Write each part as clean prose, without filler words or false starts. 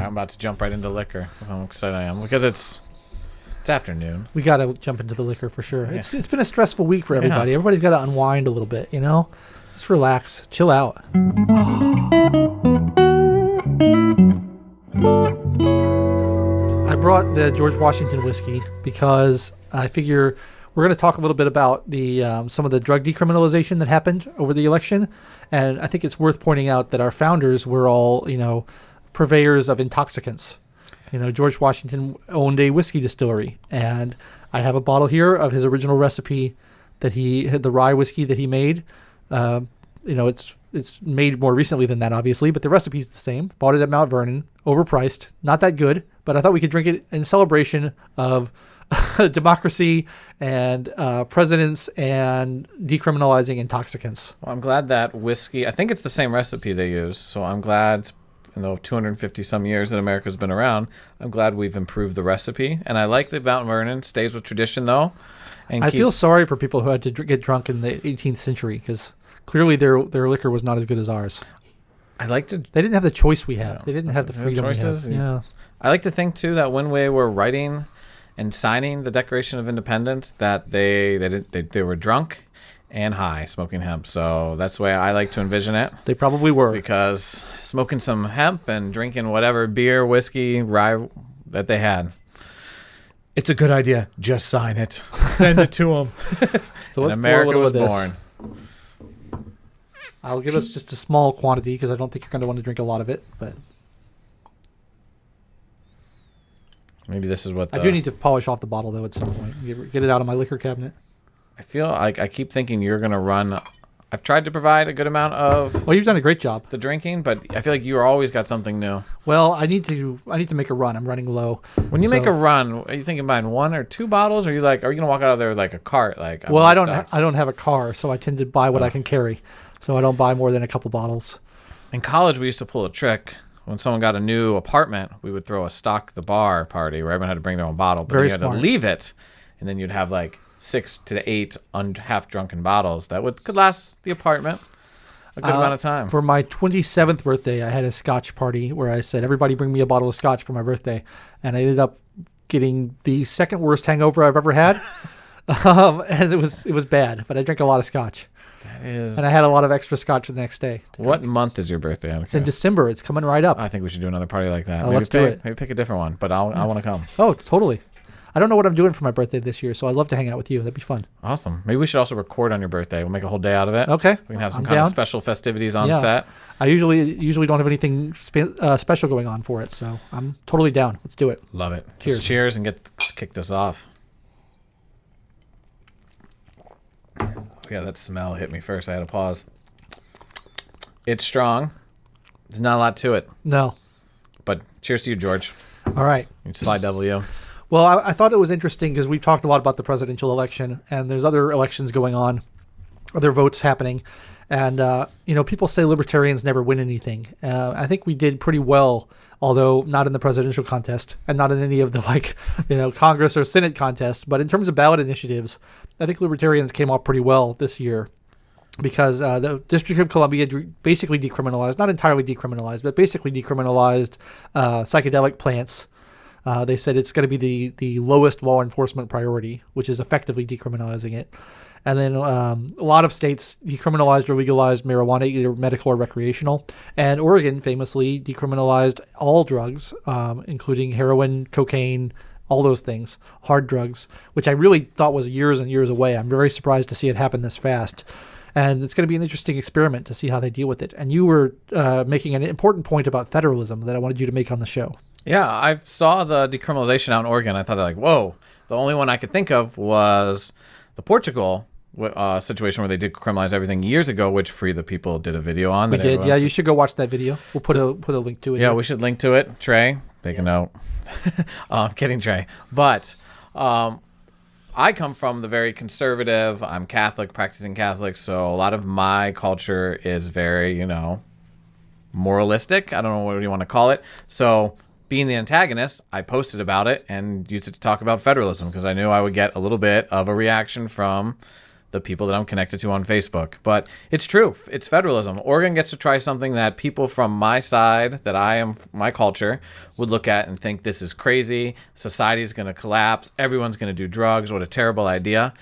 right, I'm about to jump right into liquor. How excited I am because it's afternoon. We got to jump into the liquor for sure. Yeah. It's been a stressful week for everybody. Yeah. Everybody's got to unwind a little bit, you know? Just relax. Chill out. I brought the George Washington whiskey because I figure we're going to talk a little bit about the some of the drug decriminalization that happened over the election. And I think it's worth pointing out that our founders were all, you know, purveyors of intoxicants. You know, George Washington owned a whiskey distillery, and I have a bottle here of his original recipe that he had, the rye whiskey that he made. You know, it's made more recently than that, obviously, but the recipe's the same. Bought it at Mount Vernon, overpriced, not that good, but I thought we could drink it in celebration of democracy and presidents and decriminalizing intoxicants. Well, I'm glad that whiskey, I think it's the same recipe they use, so I'm glad, in the 250 some years that America's been around, I'm glad we've improved the recipe. And I like that Mount Vernon stays with tradition, though. And I feel sorry for people who had to get drunk in the 18th century because clearly their liquor was not as good as ours. They didn't have the choice we have. They didn't have the freedom choices. We have. Yeah. I like to think, too, that when we were writing and signing the Declaration of Independence, that they were drunk and high, smoking hemp. So that's the way I like to envision it. They probably were. Because smoking some hemp and drinking whatever beer, whiskey, rye that they had. It's a good idea. Just sign it. Send it to them. So let's America was born. I'll give us just a small quantity because I don't think you're going to want to drink a lot of it. But maybe this is what I do need to polish off the bottle, though, at some point. Get it out of my liquor cabinet. I feel like I keep thinking you're going to run. I've tried to provide a good amount of. Well, you've done a great job. The drinking, but I feel like you're always got something new. Well, I need to make a run. I'm running low. When you make a run, are you thinking buying 1 or 2 bottles? Or are you going to walk out of there with like a cart? Well, I don't have a car, so I tend to buy what I can carry. So I don't buy more than a couple bottles. In college, we used to pull a trick. When someone got a new apartment, we would throw a stock the bar party where everyone had to bring their own bottle, but you had to leave it, and then you'd have like 6 to 8 half drunken bottles that could last the apartment a good amount of time. For my 27th birthday, I had a scotch party where I said, everybody bring me a bottle of scotch for my birthday. And I ended up getting the second worst hangover I've ever had. And it was bad, but I drank a lot of scotch. And I had a lot of extra scotch the next day. What month is your birthday? It's in December. It's coming right up. I think we should do another party like that. Let's do it. Maybe pick a different one, but I want to come. Oh, totally. I don't know what I'm doing for my birthday this year, so I'd love to hang out with you. That'd be fun. Awesome. Maybe we should also record on your birthday. We'll make a whole day out of it. Okay. We can have some kind of special festivities on set. I usually don't have anything special going on for it, so I'm totally down. Let's do it. Love it. Cheers. Cheers and let's kick this off. Yeah, that smell hit me first. I had to pause. It's strong. There's not a lot to it. No. But cheers to you, George. All right. You Sly W. Well, I thought it was interesting because we've talked a lot about the presidential election, and there's other elections going on, other votes happening. And, people say libertarians never win anything. I think we did pretty well, although not in the presidential contest and not in any of the, Congress or Senate contests. But in terms of ballot initiatives, I think libertarians came off pretty well this year because the District of Columbia basically decriminalized, not entirely decriminalized, but basically decriminalized psychedelic plants. They said it's going to be the lowest law enforcement priority, which is effectively decriminalizing it. And then a lot of states decriminalized or legalized marijuana, either medical or recreational. And Oregon famously decriminalized all drugs, including heroin, cocaine, all those things, hard drugs, which I really thought was years and years away. I'm very surprised to see it happen this fast. And it's going to be an interesting experiment to see how they deal with it. And you were making an important point about federalism that I wanted you to make on the show. Yeah, I saw the decriminalization out in Oregon. I thought, whoa. The only one I could think of was the Portugal situation where they did criminalize everything years ago, which Free the People did a video on. We did, yeah. You should go watch that video. We'll put a link to it. Yeah, we should link to it. Trey, take a note. I'm kidding, Trey. But I come from the very conservative. I'm Catholic, practicing Catholic, so a lot of my culture is very, moralistic. I don't know what you want to call it. So being the antagonist, I posted about it and used it to talk about federalism because I knew I would get a little bit of a reaction from the people that I'm connected to on Facebook. But it's true. It's federalism. Oregon gets to try something that people from my side, that I am, my culture, would look at and think this is crazy. Society's going to collapse. Everyone's going to do drugs. What a terrible idea.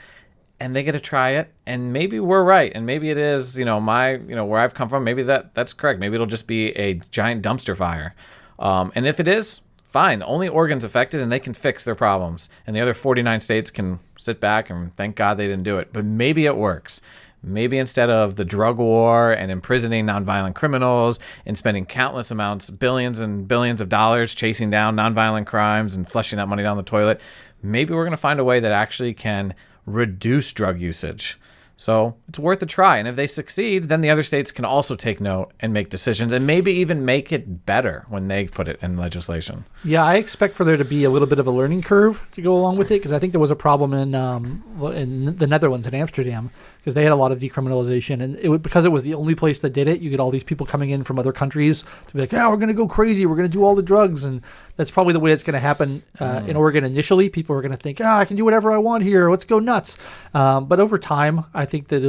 And they get to try it, and maybe we're right, and maybe it is, where I've come from, maybe that's correct. Maybe it'll just be a giant dumpster fire. And if it is, fine. Only Oregon's affected, and they can fix their problems. And the other 49 states can sit back and thank God they didn't do it. But maybe it works. Maybe instead of the drug war and imprisoning nonviolent criminals and spending countless amounts, billions and billions of dollars chasing down nonviolent crimes and flushing that money down the toilet, maybe we're going to find a way that actually can reduce drug usage. So it's worth a try. And if they succeed, then the other states can also take note and make decisions and maybe even make it better when they put it in legislation. Yeah, I expect for there to be a little bit of a learning curve to go along with it, because I think there was a problem in the Netherlands, in Amsterdam, because they had a lot of decriminalization. And because it was the only place that did it, you get all these people coming in from other countries to be like, yeah, we're going to go crazy. We're going to do all the drugs. And that's probably the way it's going to happen in Oregon initially. People are going to think, I can do whatever I want here. Let's go nuts. But over time, I think that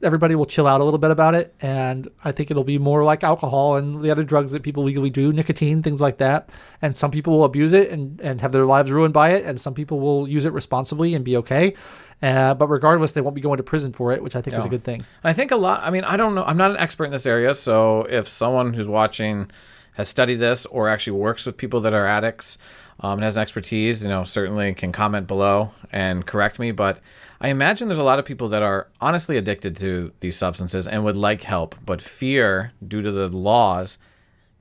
everybody will chill out a little bit about it, and I think it'll be more like alcohol and the other drugs that people legally do, nicotine, things like that. And some people will abuse it and have their lives ruined by it, and some people will use it responsibly and be okay. But regardless, they won't be going to prison for it, which I think is a good thing. I think I don't know. I'm not an expert in this area, so if someone who's watching has studied this or actually works with people that are addicts and has expertise, certainly can comment below and correct me. But I imagine there's a lot of people that are honestly addicted to these substances and would like help, but fear, due to the laws,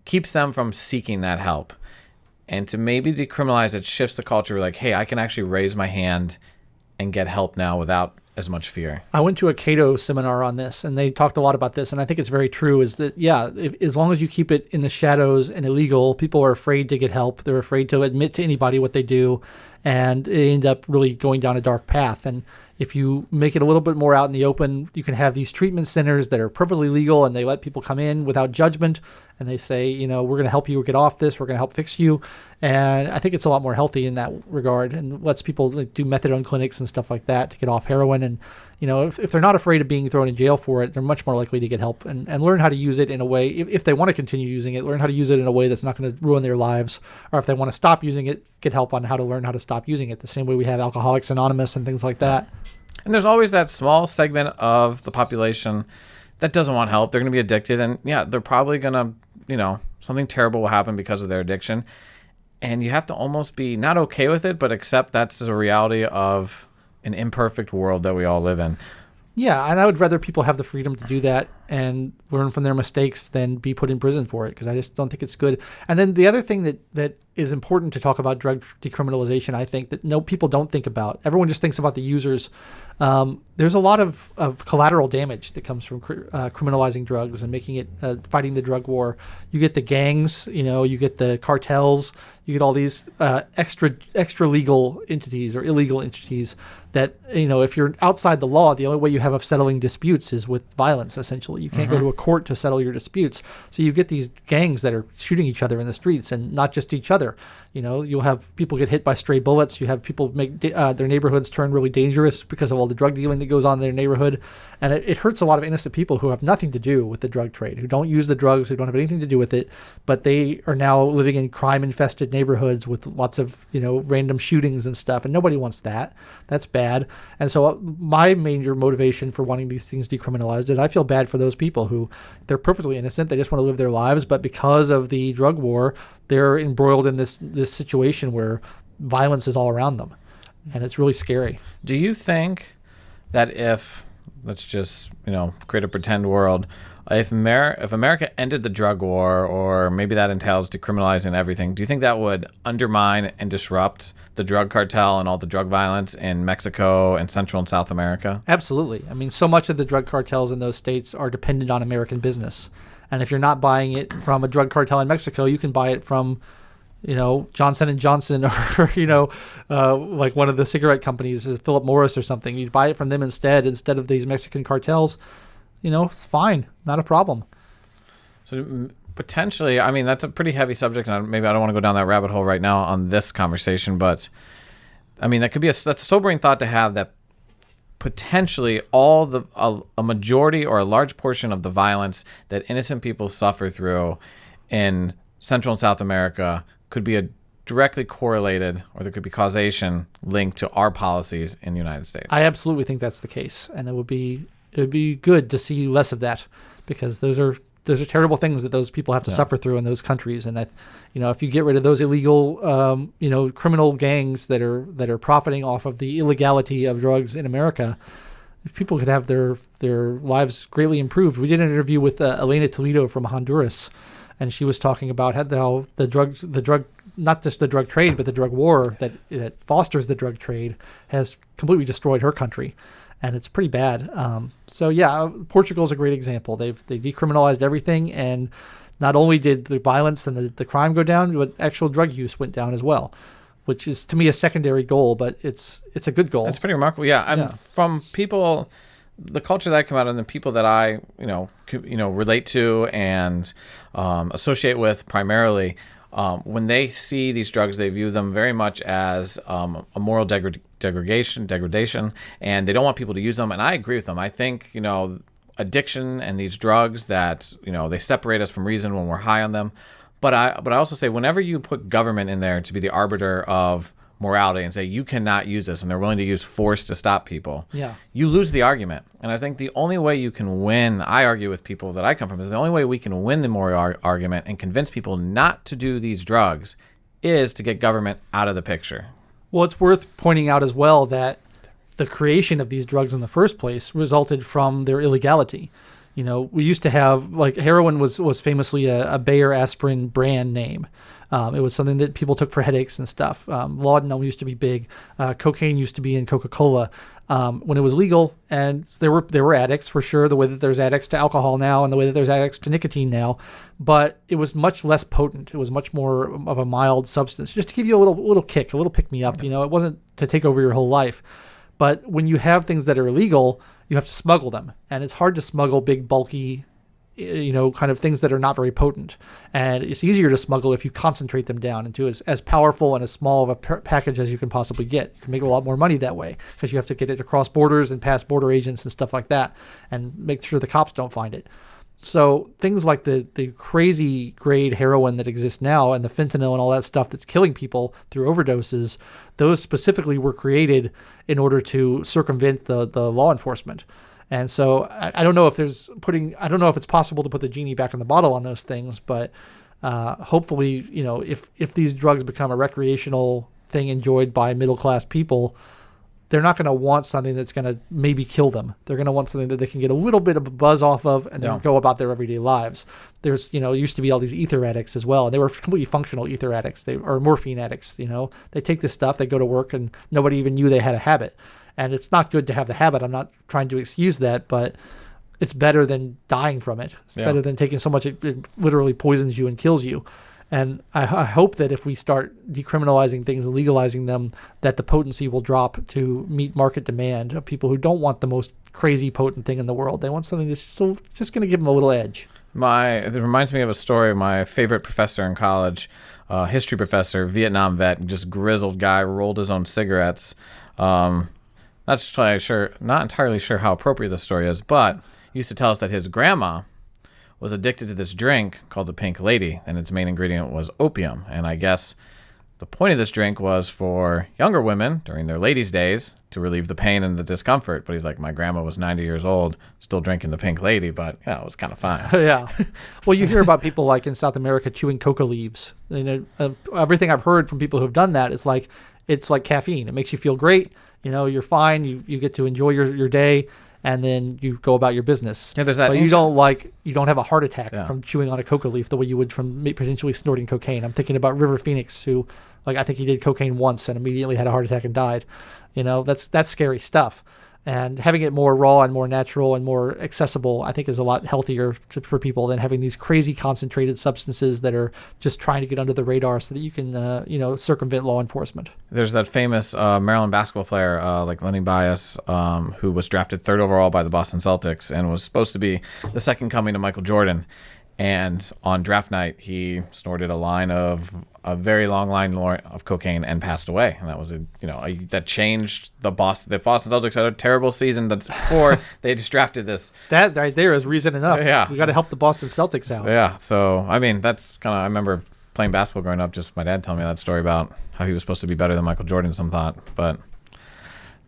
keeps them from seeking that help. And to maybe decriminalize it shifts the culture like, hey, I can actually raise my hand and get help now without as much fear. I went to a Cato seminar on this, and they talked a lot about this, and I think it's very true, is that, as long as you keep it in the shadows and illegal, people are afraid to get help. They're afraid to admit to anybody what they do, and they end up really going down a dark path. And if you make it a little bit more out in the open, you can have these treatment centers that are perfectly legal, and they let people come in without judgment, and they say, we're going to help you get off this, we're going to help fix you. And I think it's a lot more healthy in that regard, and lets people do methadone clinics and stuff like that to get off heroin. And if they're not afraid of being thrown in jail for it, they're much more likely to get help and learn how to use it in a way, if they want to continue using it, learn how to use it in a way that's not going to ruin their lives. Or if they want to stop using it, get help on how to learn how to stop using it, the same way we have Alcoholics Anonymous and things like that. And there's always that small segment of the population that doesn't want help. They're going to be addicted, and they're probably going to, something terrible will happen because of their addiction. And you have to almost be not okay with it, but accept that's a reality of an imperfect world that we all live in. Yeah, and I would rather people have the freedom to do that and learn from their mistakes than be put in prison for it, because I just don't think it's good. And then the other thing that is important to talk about drug decriminalization, I think, that people don't think about. Everyone just thinks about the users. There's a lot of collateral damage that comes from criminalizing drugs and making it fighting the drug war. You get the gangs, you get the cartels, you get all these extra legal entities or illegal entities that, if you're outside the law, the only way you have of settling disputes is with violence, essentially. You can't go to a court to settle your disputes. So you get these gangs that are shooting each other in the streets, and not just each other. You'll have people get hit by stray bullets. You have people make their neighborhoods turn really dangerous because of all the drug dealing that goes on in their neighborhood. And it hurts a lot of innocent people who have nothing to do with the drug trade, who don't use the drugs, who don't have anything to do with it, but they are now living in crime-infested neighborhoods with lots of, random shootings and stuff, and nobody wants that. That's bad. And so my major motivation for wanting these things decriminalized is I feel bad for those people who, they're perfectly innocent, they just want to live their lives, but because of the drug war, they're embroiled in this situation where violence is all around them, and it's really scary. Do you think that if, let's just, create a pretend world, if America ended the drug war, or maybe that entails decriminalizing everything, do you think that would undermine and disrupt the drug cartel and all the drug violence in Mexico and Central and South America? Absolutely. I mean, so much of the drug cartels in those states are dependent on American business. And if you're not buying it from a drug cartel in Mexico, you can buy it from, Johnson & Johnson, or, like one of the cigarette companies, Philip Morris or something. You buy it from them instead of these Mexican cartels. It's fine. Not a problem. So potentially, I mean, that's a pretty heavy subject, and maybe I don't want to go down that rabbit hole right now on this conversation, but I mean, that's a sobering thought to have, that potentially all a majority or a large portion of the violence that innocent people suffer through in Central and South America could be directly correlated, or there could be causation linked to our policies in the United States. I absolutely think that's the case, and it would be good to see less of that, because those are terrible things that those people have to suffer through in those countries. And if you get rid of those illegal, criminal gangs that are profiting off of the illegality of drugs in America, people could have their lives greatly improved. We did an interview with Elena Toledo from Honduras, and she was talking about how the drug, not just the drug trade, but the drug war that fosters the drug trade has completely destroyed her country. And it's pretty bad. Portugal's a great example. They decriminalized everything, and not only did the violence and the crime go down, but actual drug use went down as well, which is, to me, a secondary goal, but it's a good goal. It's pretty remarkable. Yeah, from people, the culture that I come out of, and the people that I relate to and associate with primarily. When they see these drugs, they view them very much as a moral degradation, and they don't want people to use them. And I agree with them. I think, addiction and these drugs that, they separate us from reason when we're high on them. But I also say, whenever you put government in there to be the arbiter of morality and say you cannot use this, and they're willing to use force to stop people, you lose the argument. And I think the only way you can win, I argue with people that I come from, is the only way we can win the moral argument and convince people not to do these drugs is to get government out of the picture. Well, it's worth pointing out as well that the creation of these drugs in the first place resulted from their illegality. We used to have, like, heroin was famously a Bayer aspirin brand name. It was something that people took for headaches and stuff. Laudanum used to be big. Cocaine used to be in Coca-Cola when it was legal, and there were addicts for sure, the way that there's addicts to alcohol now and the way that there's addicts to nicotine now, but it was much less potent. It was much more of a mild substance, just to give you a little kick, a little pick-me-up. It wasn't to take over your whole life. But when you have things that are illegal, you have to smuggle them, and it's hard to smuggle big, bulky, kind of things that are not very potent. And it's easier to smuggle if you concentrate them down into as powerful and as small of a package as you can possibly get. You can make a lot more money that way, because you have to get it across borders and past border agents and stuff like that, and make sure the cops don't find it. So things like the crazy grade heroin that exists now, and the fentanyl and all that stuff that's killing people through overdoses, those specifically were created in order to circumvent the law enforcement. And so I don't know if it's possible to put the genie back in the bottle on those things, but hopefully, if these drugs become a recreational thing enjoyed by middle-class people, they're not going to want something that's going to maybe kill them. They're going to want something that they can get a little bit of a buzz off of and then go about their everyday lives. There's, used to be all these ether addicts as well. And they were completely functional ether addicts. Or morphine addicts, They take this stuff, they go to work, and nobody even knew they had a habit. And it's not good to have the habit. I'm not trying to excuse that, but it's better than dying from it. It's better than taking so much it literally poisons you and kills you. And I hope that if we start decriminalizing things and legalizing them, that the potency will drop to meet market demand of people who don't want the most crazy potent thing in the world. They want something that's still just going to give them a little edge. It reminds me of a story of my favorite professor in college, history professor, Vietnam vet, just grizzled guy, rolled his own cigarettes. Not entirely sure how appropriate this story is, but he used to tell us that his grandma was addicted to this drink called the Pink Lady, and its main ingredient was opium. And I guess the point of this drink was for younger women during their ladies' days to relieve the pain and the discomfort. But he's like, my grandma was 90 years old, still drinking the Pink Lady, but it was kind of fine. Yeah. Well, you hear about people like in South America chewing coca leaves. Everything I've heard from people who've done that is like, it's like caffeine. It makes you feel great. You're fine. You get to enjoy your day, and then you go about your business. Yeah, there's that. But you don't have a heart attack from chewing on a coca leaf the way you would from potentially snorting cocaine. I'm thinking about River Phoenix, who, I think he did cocaine once and immediately had a heart attack and died. That's scary stuff. And having it more raw and more natural and more accessible, I think, is a lot healthier for people than having these crazy concentrated substances that are just trying to get under the radar so that you can, circumvent law enforcement. There's that famous Maryland basketball player, like Lenny Bias, who was drafted 3rd overall by the Boston Celtics and was supposed to be the second coming to Michael Jordan. And on draft night, he snorted a very long line of cocaine and passed away. And that was that changed the Boston. The Boston Celtics had a terrible season before they just drafted this. That right there is reason enough. Yeah, we got to help the Boston Celtics out. Yeah, so I mean that's kind of. I remember playing basketball growing up. Just my dad telling me that story about how he was supposed to be better than Michael Jordan. Some thought, but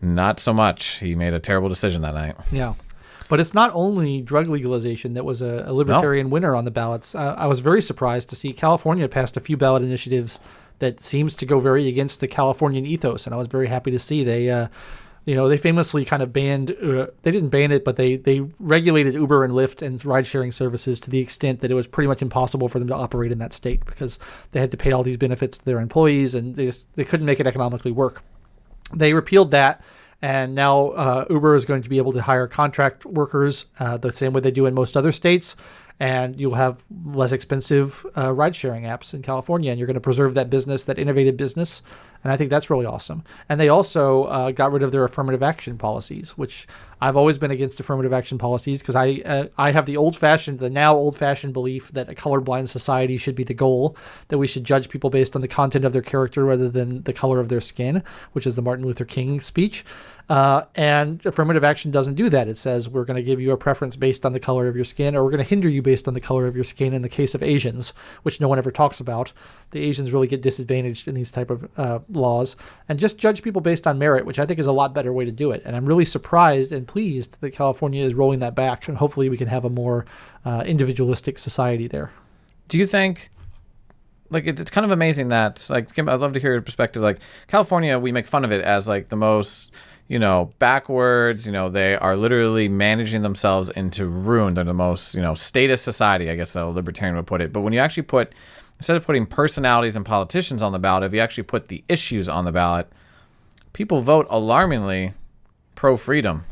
not so much. He made a terrible decision that night. Yeah. But it's not only drug legalization that was a libertarian winner on the ballots. I was very surprised to see California passed a few ballot initiatives that seems to go very against the Californian ethos, and I was very happy to see they famously kind of banned. They didn't ban it, but they regulated Uber and Lyft and ride-sharing services to the extent that it was pretty much impossible for them to operate in that state because they had to pay all these benefits to their employees, and they couldn't make it economically work. They repealed that. And now Uber is going to be able to hire contract workers the same way they do in most other states. And you'll have less expensive ride-sharing apps in California. And you're going to preserve that business, that innovative business. And I think that's really awesome. And they also got rid of their affirmative action policies, which I've always been against affirmative action policies because I have the now old-fashioned belief that a colorblind society should be the goal, that we should judge people based on the content of their character rather than the color of their skin, which is the Martin Luther King speech. And affirmative action doesn't do that. It says we're going to give you a preference based on the color of your skin, or we're going to hinder you based on the color of your skin in the case of Asians, which no one ever talks about. The Asians really get disadvantaged in these type of laws, and just judge people based on merit, which I think is a lot better way to do it. And I'm really surprised and pleased that California is rolling that back, and hopefully we can have a more individualistic society there. Do you think, like, it's kind of amazing that, like, Kim, I'd love to hear your perspective. Like, California, we make fun of it as, like, the most, backwards, they are literally managing themselves into ruin. They're the most, statist society, I guess a libertarian would put it. But when you actually instead of putting personalities and politicians on the ballot, if you actually put the issues on the ballot, people vote alarmingly pro-freedom.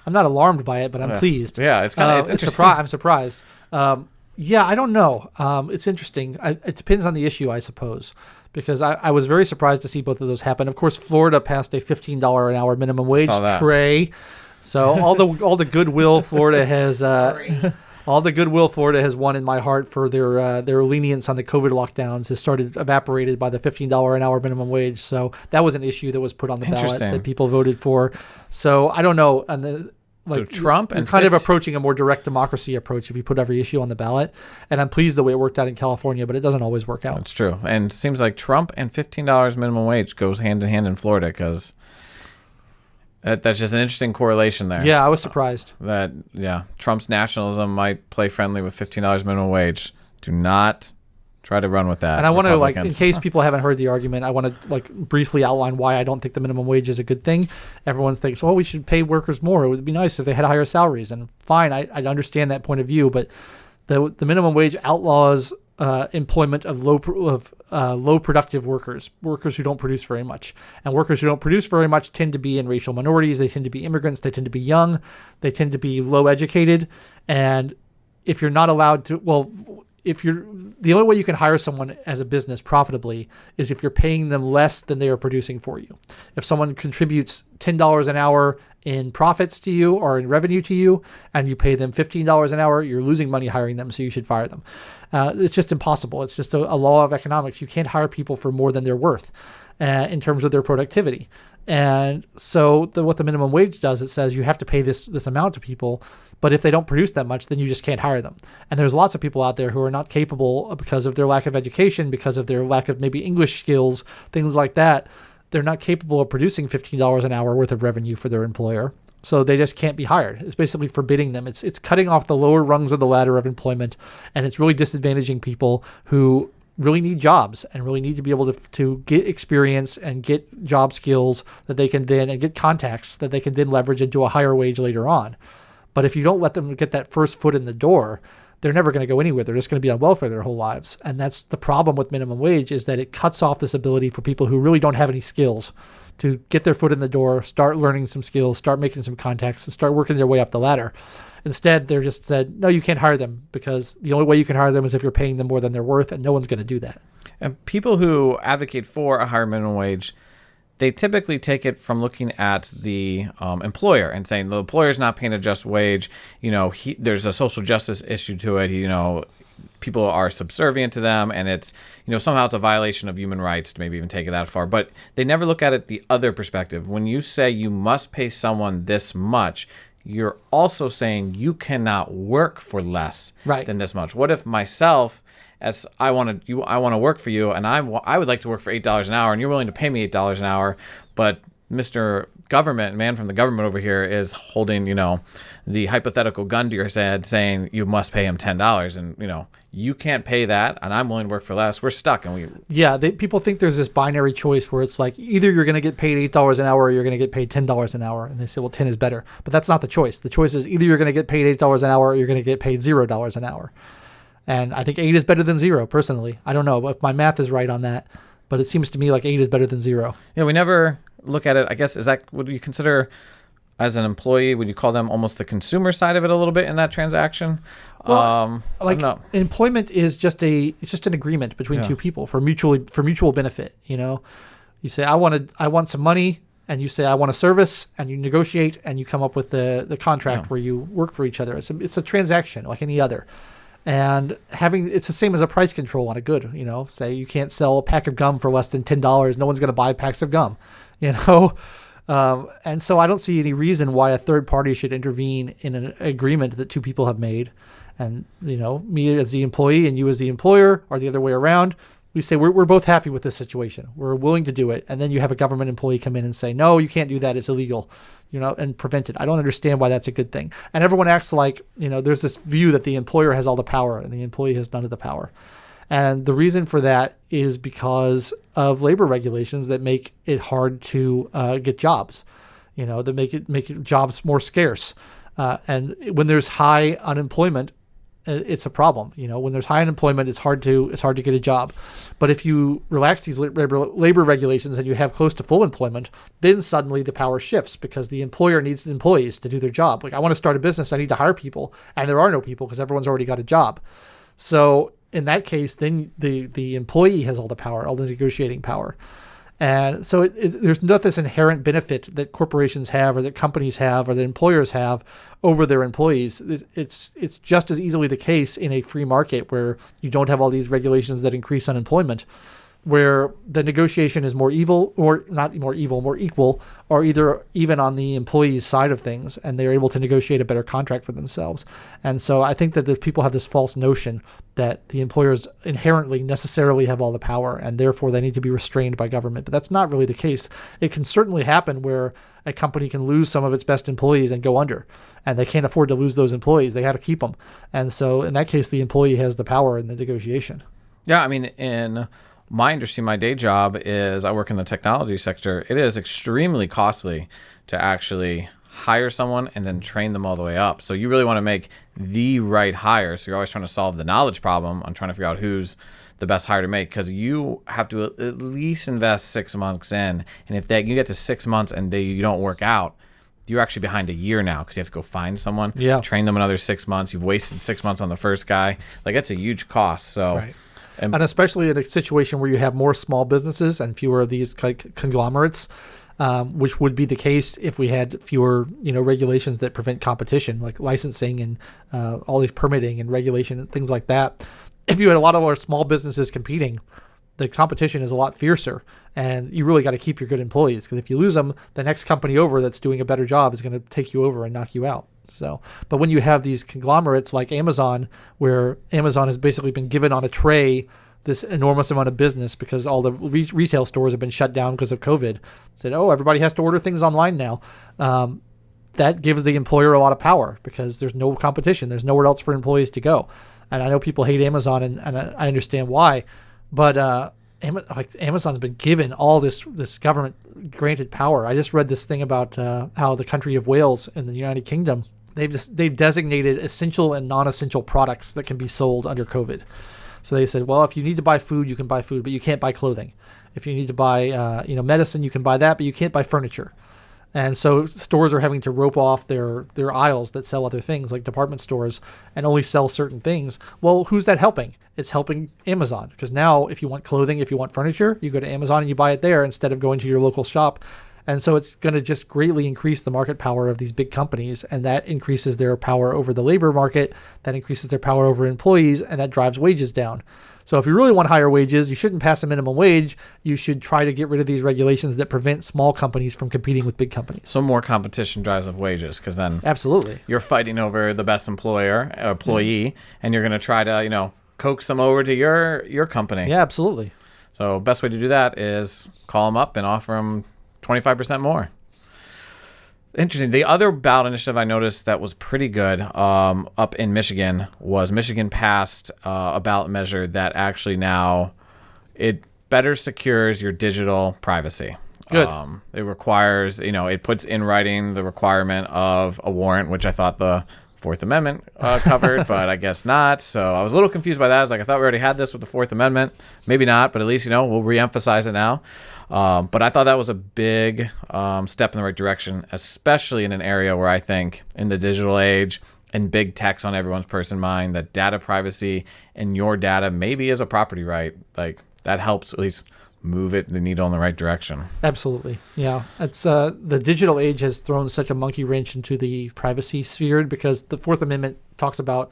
I'm not alarmed by it, but I'm pleased. Yeah, it's kind of interesting. I'm surprised. Yeah, I don't know. It's interesting. It depends on the issue, I suppose, because I was very surprised to see both of those happen. Of course, Florida passed a $15 an hour minimum wage, Trey. So all the goodwill Florida has won in my heart for their lenience on the COVID lockdowns has started evaporated by the $15 an hour minimum wage. So that was an issue that was put on the ballot that people voted for. So I don't know. And so Trump you're kind of approaching a more direct democracy approach if you put every issue on the ballot. And I'm pleased the way it worked out in California, but it doesn't always work out. That's true. And it seems like Trump and $15 minimum wage goes hand in hand in Florida because that's just an interesting correlation there. Yeah, I was surprised. Trump's nationalism might play friendly with $15 minimum wage. Do not try to run with that. And I want to, in case people haven't heard the argument, I want to briefly outline why I don't think the minimum wage is a good thing. Everyone thinks, we should pay workers more. It would be nice if they had higher salaries. And fine, I understand that point of view, but the minimum wage outlaws employment of low productive workers who don't produce very much. And workers who don't produce very much tend to be in racial minorities. They tend to be immigrants. They tend to be young. They tend to be low educated. And if you're not allowed to, the only way you can hire someone as a business profitably is if you're paying them less than they are producing for you. If someone contributes $10 an hour in profits to you or in revenue to you, and you pay them $15 an hour, you're losing money hiring them, so you should fire them. It's just impossible. It's just a law of economics. You can't hire people for more than they're worth in terms of their productivity. And so what the minimum wage does, it says you have to pay this amount to people, but if they don't produce that much, then you just can't hire them. And there's lots of people out there who are not capable because of their lack of education, because of their lack of maybe English skills, things like that. They're not capable of producing $15 an hour worth of revenue for their employer. So they just can't be hired. It's basically forbidding them. It's cutting off the lower rungs of the ladder of employment, and it's really disadvantaging people who really need jobs and really need to be able to get experience and get job skills that they can then, and get contacts that they can then leverage into a higher wage later on. But if you don't let them get that first foot in the door, they're never going to go anywhere. They're just going to be on welfare their whole lives. And that's the problem with minimum wage, is that it cuts off this ability for people who really don't have any skills to get their foot in the door, start learning some skills, start making some contacts, and start working their way up the ladder. Instead, they're just said, no, you can't hire them, because the only way you can hire them is if you're paying them more than they're worth, and no one's going to do that. And people who advocate for a higher minimum wage, they typically take it from looking at the employer and saying the employer's not paying a just wage. There's a social justice issue to it. people are subservient to them, and it's, somehow it's a violation of human rights to maybe even take it that far. But they never look at it the other perspective. When you say you must pay someone this much, you're also saying you cannot work for less than this much. What if myself, as I want to work for you, and I would like to work for $8 an hour, and you're willing to pay me $8 an hour, but Mr. Government, man from the government over here, is holding, the hypothetical gun to your head saying you must pay him $10, and, you can't pay that, and I'm willing to work for less. We're stuck. People think there's this binary choice where it's like either you're going to get paid $8 an hour or you're going to get paid $10 an hour. And they say, well, 10 is better. But that's not the choice. The choice is either you're going to get paid $8 an hour or you're going to get paid $0 an hour. And I think 8 is better than 0, personally. I don't know if my math is right on that, but it seems to me like 8 is better than 0. Yeah, we never look at it. I guess, would you consider, as an employee, would you call them almost the consumer side of it a little bit in that transaction? Well, employment is just an agreement between two people for mutual benefit. You say I want some money, and you say I want a service, and you negotiate, and you come up with the contract where you work for each other. It's a transaction like any other. And it's the same as a price control on a good, say you can't sell a pack of gum for less than $10. No one's going to buy packs of gum, and so I don't see any reason why a third party should intervene in an agreement that two people have made. And, me as the employee and you as the employer, or the other way around, we say we're both happy with this situation. We're willing to do it. And then you have a government employee come in and say, no, you can't do that. It's illegal, and prevent it. I don't understand why that's a good thing. And everyone acts like, there's this view that the employer has all the power and the employee has none of the power. And the reason for that is because of labor regulations that make it hard to get jobs, that make jobs more scarce. And when there's high unemployment, it's a problem. When there's high unemployment, it's hard to get a job. But if you relax these labor regulations and you have close to full employment, then suddenly the power shifts because the employer needs employees to do their job. Like, I want to start a business, I need to hire people, and there are no people because everyone's already got a job. So in that case, then the employee has all the power, all the negotiating power. And so there's not this inherent benefit that corporations have or that companies have or that employers have over their employees. It's just as easily the case in a free market where you don't have all these regulations that increase unemployment, where the negotiation is more equal, or either even on the employee's side of things, and they're able to negotiate a better contract for themselves. And so I think that the people have this false notion that the employers inherently necessarily have all the power and therefore they need to be restrained by government. But that's not really the case. It can certainly happen where a company can lose some of its best employees and go under, and they can't afford to lose those employees. They have to keep them. And so in that case, the employee has the power in the negotiation. Yeah, I mean, in my industry, my day job is I work in the technology sector. It is extremely costly to actually hire someone and then train them all the way up. So you really want to make the right hire. So you're always trying to solve the knowledge problem on trying to figure out who's the best hire to make, because you have to at least invest 6 months in. And if you get to 6 months and you don't work out, you're actually behind a year now because you have to go find someone, train them another 6 months. You've wasted 6 months on the first guy. Like, that's a huge cost. So. Right. And especially in a situation where you have more small businesses and fewer of these conglomerates, which would be the case if we had fewer, regulations that prevent competition, like licensing and all these permitting and regulation and things like that. If you had a lot of our small businesses competing, the competition is a lot fiercer, and you really got to keep your good employees, because if you lose them, the next company over that's doing a better job is going to take you over and knock you out. So, but when you have these conglomerates like Amazon, where Amazon has basically been given on a tray this enormous amount of business because all the retail stores have been shut down because of COVID, said, oh, everybody has to order things online now. That gives the employer a lot of power because there's no competition. There's nowhere else for employees to go. And I know people hate Amazon, and I understand why, but Amazon's been given all this government granted power. I just read this thing about how the country of Wales in the United Kingdom, they've designated essential and non-essential products that can be sold under COVID. So they said, well, if you need to buy food, you can buy food, but you can't buy clothing. If you need to buy medicine, you can buy that, but you can't buy furniture. And so stores are having to rope off their aisles that sell other things, like department stores, and only sell certain things. Well, who's that helping? It's helping Amazon, because now if you want clothing, if you want furniture, you go to Amazon and you buy it there instead of going to your local shop And so it's going to just greatly increase the market power of these big companies, and that increases their power over the labor market, that increases their power over employees, and that drives wages down. So if you really want higher wages, you shouldn't pass a minimum wage. You should try to get rid of these regulations that prevent small companies from competing with big companies. So more competition drives up wages, because then absolutely you're fighting over the best employee, and you're going to try to, coax them over to your company. Yeah, absolutely. So best way to do that is call them up and offer them 25% more. Interesting. The other ballot initiative I noticed that was pretty good up in Michigan was Michigan passed a ballot measure that actually now it better secures your digital privacy. Good. It requires, it puts in writing the requirement of a warrant, which I thought the Fourth Amendment covered, but I guess not. So I was a little confused by that. I was like, I thought we already had this with the Fourth Amendment. Maybe not, but at least, we'll reemphasize it now. But I thought that was a big step in the right direction, especially in an area where I think in the digital age and big tech's on everyone's person mind, that data privacy and your data maybe is a property right. Like that helps at least move the needle in the right direction. Absolutely. Yeah. It's the digital age has thrown such a monkey wrench into the privacy sphere, because the Fourth Amendment talks about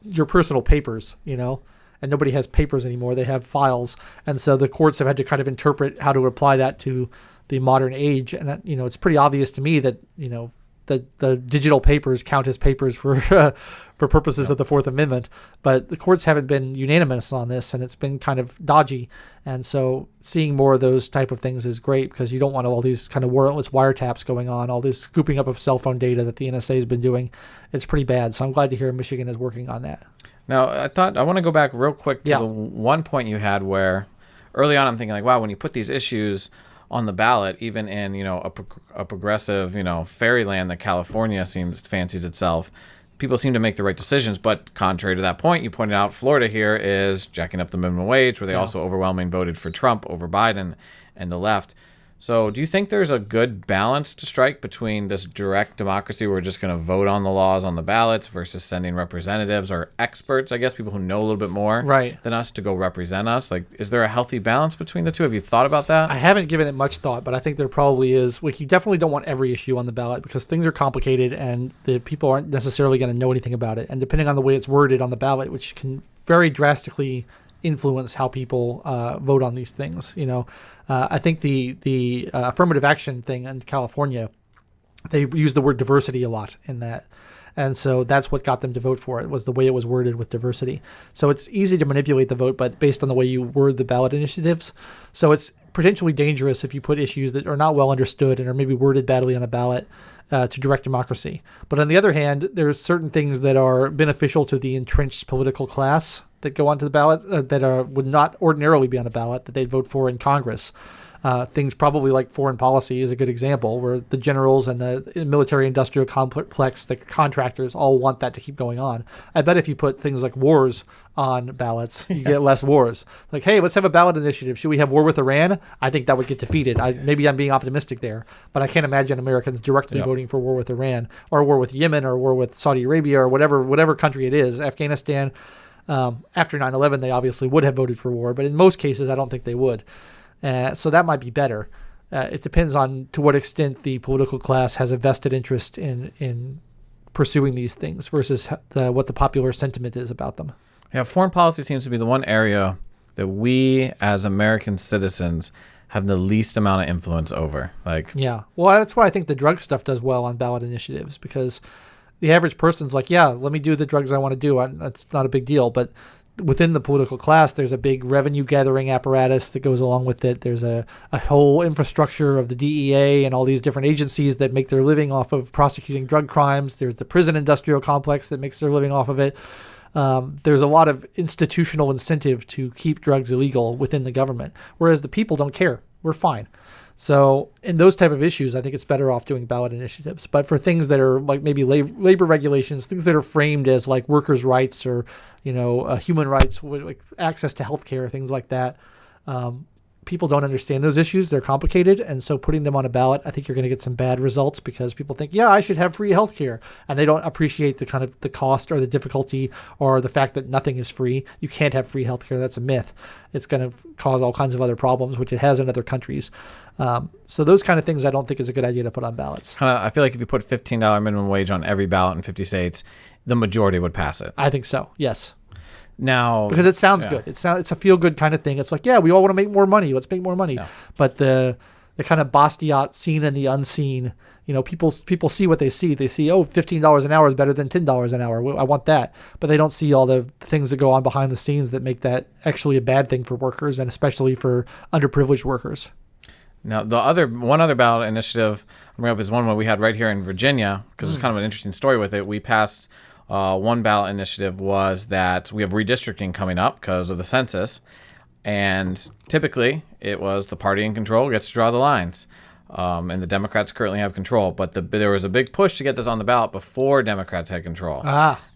your personal papers, and nobody has papers anymore. They have files. And so the courts have had to kind of interpret how to apply that to the modern age. And that, it's pretty obvious to me that, the digital papers count as papers for for purposes of the Fourth Amendment. But the courts haven't been unanimous on this, and it's been kind of dodgy. And so seeing more of those type of things is great, because you don't want all these kind of warrantless wiretaps going on, all this scooping up of cell phone data that the NSA has been doing. It's pretty bad. So I'm glad to hear Michigan is working on that. Now, I want to go back real quick to the one point you had where early on I'm thinking like, wow, when you put these issues on the ballot, even in, a progressive, fairyland that California fancies itself, people seem to make the right decisions. But contrary to that point, you pointed out Florida here is jacking up the minimum wage, where they also overwhelmingly voted for Trump over Biden and the left. So do you think there's a good balance to strike between this direct democracy where we're just going to vote on the laws on the ballots versus sending representatives or experts, I guess, people who know a little bit more than us to go represent us? Like, is there a healthy balance between the two? Have you thought about that? I haven't given it much thought, but I think there probably is. Like, you definitely don't want every issue on the ballot, because things are complicated and the people aren't necessarily going to know anything about it. And depending on the way it's worded on the ballot, which can very drastically influence how people vote on these things. I think the affirmative action thing in California, they use the word diversity a lot in that. And so that's what got them to vote for it, was the way it was worded with diversity. So it's easy to manipulate the vote, but based on the way you word the ballot initiatives. So it's potentially dangerous if you put issues that are not well understood and are maybe worded badly on a ballot to direct democracy. But on the other hand, there's certain things that are beneficial to the entrenched political class that go onto the ballot that would not ordinarily be on a ballot that they'd vote for in Congress. Things probably like foreign policy is a good example, where the generals and the military-industrial complex, the contractors, all want that to keep going on. I bet if you put things like wars on ballots, you get less wars. Like, hey, let's have a ballot initiative. Should we have war with Iran? I think that would get defeated. Maybe I'm being optimistic there, but I can't imagine Americans directly voting for war with Iran, or war with Yemen, or war with Saudi Arabia, or whatever country it is, Afghanistan. After 9/11, they obviously would have voted for war, but in most cases, I don't think they would. So that might be better. It depends on to what extent the political class has a vested interest in pursuing these things versus what the popular sentiment is about them. Yeah, foreign policy seems to be the one area that we as American citizens have the least amount of influence over. Well, that's why I think the drug stuff does well on ballot initiatives, because the average person's like, yeah, let me do the drugs I want to do. That's not a big deal. But within the political class, there's a big revenue gathering apparatus that goes along with it. There's a whole infrastructure of the DEA and all these different agencies that make their living off of prosecuting drug crimes. There's the prison industrial complex that makes their living off of it. There's a lot of institutional incentive to keep drugs illegal within the government, whereas the people don't care. We're fine. So in those type of issues, I think it's better off doing ballot initiatives. But for things that are like maybe labor regulations, things that are framed as like workers' rights or, human rights, like access to healthcare, things like that, people don't understand those issues. They're complicated. And so putting them on a ballot, I think you're going to get some bad results because people think, yeah, I should have free healthcare. And they don't appreciate the kind of the cost or the difficulty or the fact that nothing is free. You can't have free healthcare. That's a myth. It's going to cause all kinds of other problems, which it has in other countries. So those kind of things I don't think is a good idea to put on ballots. I feel like if you put $15 minimum wage on every ballot in 50 states, the majority would pass it. I think so. Yes. Now, because it sounds good. It's a feel good kind of thing. It's like, yeah, we all want to make more money. Let's make more money. Yeah. But the kind of Bastiat seen and the unseen, people see what they see. They see, oh, $15 an hour is better than $10 an hour. I want that. But they don't see all the things that go on behind the scenes that make that actually a bad thing for workers and especially for underprivileged workers. Now, one other ballot initiative I'm bringing up is one we had right here in Virginia because there's kind of an interesting story with it. We passed one ballot initiative was that we have redistricting coming up because of the census. And typically, it was the party in control gets to draw the lines. And the Democrats currently have control. But there was a big push to get this on the ballot before Democrats had control.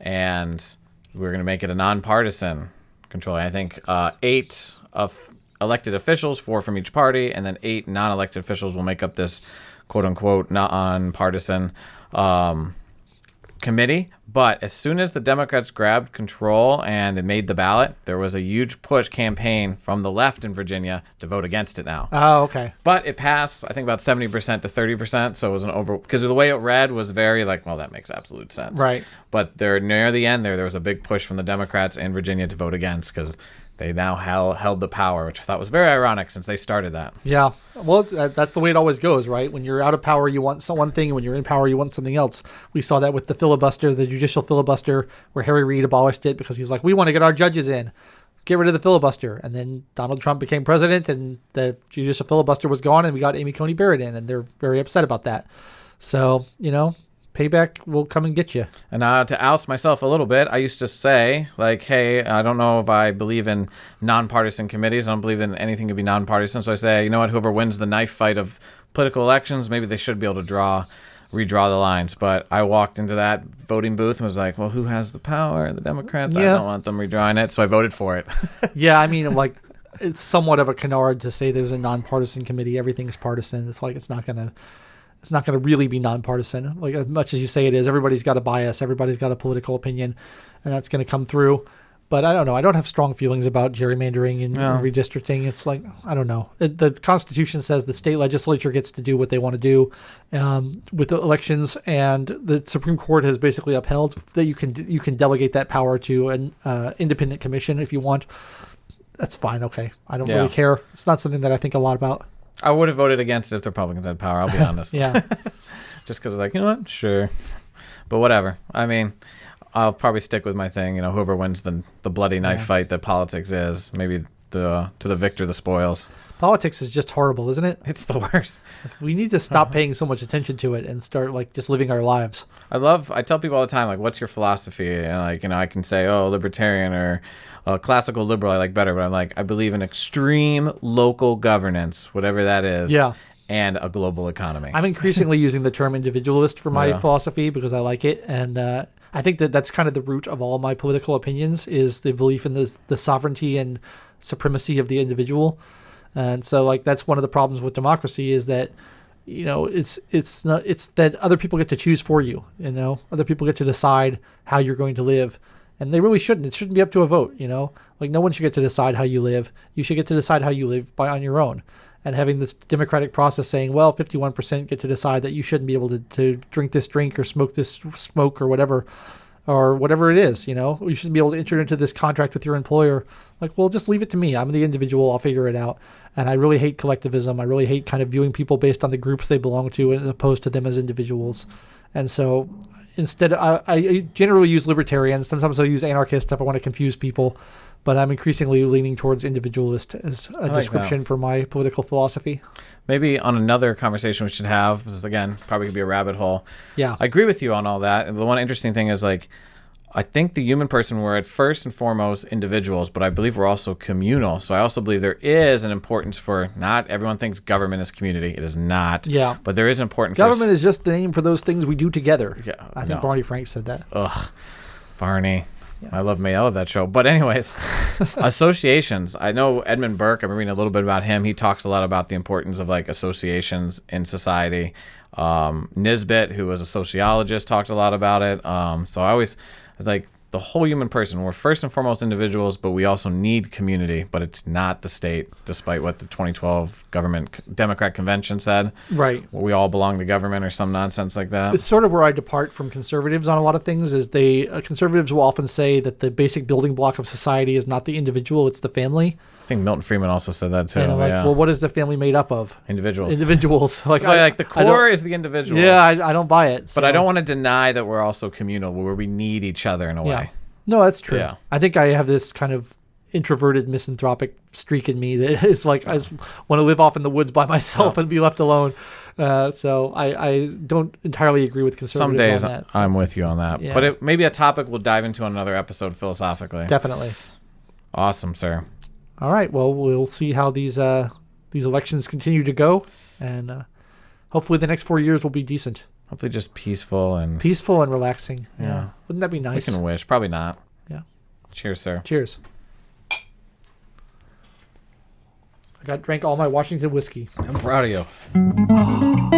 And we're going to make it a nonpartisan control. I think 8 of elected officials, 4 from each party, and then 8 non-elected officials will make up this quote-unquote nonpartisan committee. But as soon as the Democrats grabbed control and it made the ballot, there was a huge push campaign from the left in Virginia to vote against it now. Oh, okay. But it passed, I think, about 70% to 30%, so it was because the way it read was very like, well, that makes absolute sense. Right. But near the end there was a big push from the Democrats in Virginia to vote against because they now held the power, which I thought was very ironic since they started that. Yeah. Well, that's the way it always goes, right? When you're out of power, you want one thing, and when you're in power, you want something else. We saw that with the filibuster, the judicial filibuster, where Harry Reid abolished it because he's like, we want to get our judges in. Get rid of the filibuster. And then Donald Trump became president, and the judicial filibuster was gone, and we got Amy Coney Barrett in, and they're very upset about that. So, payback will come and get you. And to oust myself a little bit, I used to say, like, hey, I don't know if I believe in nonpartisan committees. I don't believe that anything can be nonpartisan. So I say, you know what, whoever wins the knife fight of political elections, maybe they should be able to redraw the lines. But I walked into that voting booth and was like, well, who has the power? The Democrats? Yeah. I don't want them redrawing it. So I voted for it. Yeah, I mean, like, it's somewhat of a canard to say there's a nonpartisan committee. Everything's partisan. It's like it's not going to really be nonpartisan. Like, as much as you say it is, everybody's got a bias, everybody's got a political opinion, and that's going to come through. But I don't know. I don't have strong feelings about gerrymandering and redistricting. It's like, I don't know. The Constitution says the state legislature gets to do what they want to do with the elections, and the Supreme Court has basically upheld that you can delegate that power to an independent commission if you want. That's fine. Okay. I don't really care. It's not something that I think a lot about. I would have voted against it if the Republicans had power, I'll be honest. Yeah. Just because like, you know what? Sure. But whatever. I mean, I'll probably stick with my thing. Whoever wins the bloody knife fight that politics is, maybe to the victor the spoils. Politics is just horrible, isn't it? It's the worst. We need to stop paying so much attention to it and start like just living our lives. I tell people all the time, like, what's your philosophy? And I can say, oh, libertarian or classical liberal I like better, but I'm like, I believe in extreme local governance, whatever that is. Yeah. And a global economy. I'm increasingly using the term individualist for my philosophy because I like it. And I think that's kind of the root of all my political opinions is the belief in the sovereignty and supremacy of the individual. And so like that's one of the problems with democracy is that it's that other people get to choose for you. Other people get to decide how you're going to live, and they really shouldn't. It shouldn't be up to a vote. Like no one should get to decide how you live. You should get to decide how you live on your own. And having this democratic process saying, well, 51% get to decide that you shouldn't be able to drink this drink or smoke this smoke or whatever it is, you shouldn't be able to enter into this contract with your employer. Like, well, just leave it to me. I'm the individual. I'll figure it out. And I really hate collectivism. I really hate kind of viewing people based on the groups they belong to as opposed to them as individuals. And so instead, I generally use libertarian. Sometimes I'll use anarchist if I want to confuse people. But I'm increasingly leaning towards individualist as a description for my political philosophy. Maybe on another conversation we should have, this is, again, probably could be a rabbit hole. Yeah. I agree with you on all that. And the one interesting thing is, like, I think the human person, we're at first and foremost individuals, but I believe we're also communal. So I also believe there is an importance for, not everyone thinks government is community. It is not. Yeah. But there is an importance government is just the name for those things we do together. Yeah. I think Barney Frank said that. Ugh. Barney. I love me. I love that show. But anyways, associations. I know Edmund Burke. I've been reading a little bit about him. He talks a lot about the importance of like associations in society. Nisbet, who was a sociologist, talked a lot about it. So I always like the whole human person. We're first and foremost individuals, but we also need community. But it's not the state, despite what the 2012 Democrat convention said. Right. We all belong to government or some nonsense like that. It's sort of where I depart from conservatives on a lot of things. Is conservatives will often say that the basic building block of society is not the individual, it's the family. I think Milton Friedman also said that too. And I'm like, well, what is the family made up of? Individuals. Like the core is the individual. Yeah, I don't buy it. But I don't want to deny that we're also communal, where we need each other in a way. No, that's true. Yeah. I think I have this kind of introverted misanthropic streak in me that is like I just want to live off in the woods by myself and be left alone. So I don't entirely agree with conservatives. Some days on that. I'm with you on that. Yeah. But maybe a topic we'll dive into on another episode philosophically. Definitely. Awesome, sir. All right. Well, we'll see how these elections continue to go, and hopefully the next 4 years will be decent. Hopefully just peaceful and relaxing. Yeah. Wouldn't that be nice? We can wish. Probably not. Yeah. Cheers, sir. Cheers. I drank all my Washington whiskey. I'm proud of you.